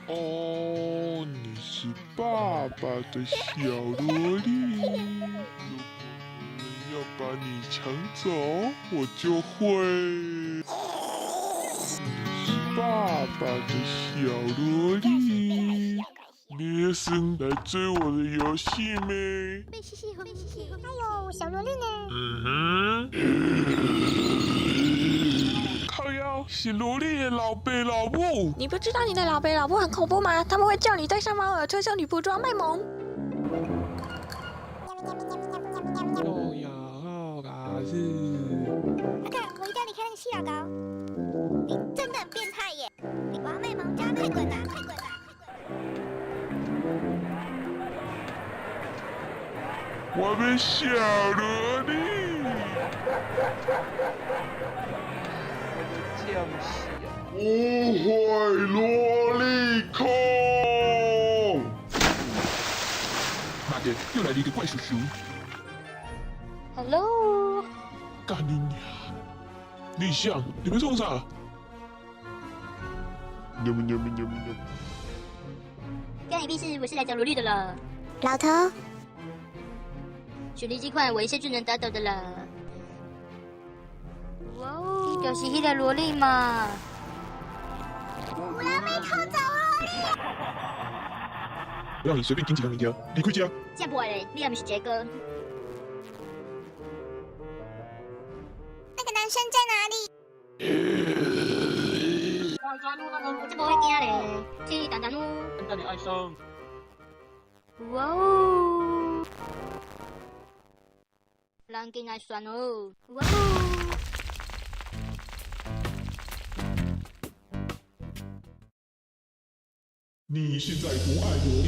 哦，你是爸爸的小萝莉。如果有人要把你抢走，我就会。你是爸爸的小萝莉。你也生来追我的游戏没？还有小萝莉呢？嗯哼。靠腰，是萝莉的老爸老母。你不知道你的老爸老母很恐怖吗？他们会叫你戴上猫耳，穿上女仆装卖萌。我要嘎子。阿看，我一定要离开那个细老高。你真的很变态耶！你玩卖萌，叫他快滚啊！快滚啊！我的小萝莉。降息啊！误会萝莉控。妈的，又来了一个怪叔叔。Hello，干你娘！李相，你们冲啥？喵喵喵喵喵。干你屁事！我是来找萝莉的了。老头，雪梨鸡块我一下就能打倒的了。哇哦，就是迄个萝莉嘛。我要被偷走了！我让你随便盯几张名条，离开家。这样不会嘞，你也不是杰哥。那个男生在哪里？我这不会惊嘞，去等等哦。等待你爱上。哇哦，人竟然算哦！哇哦。你现在不爱萝莉，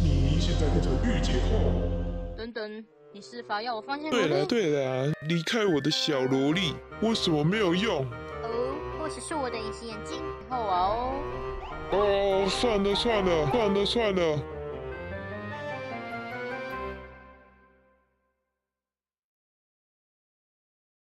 你现在变成御姐控。等等，你是否要我放下萝对了莉？对了，离开我的小萝莉，为什么没有用？哦，或者是我的隐形眼镜。好啊哦。哦，算了算了算了算了，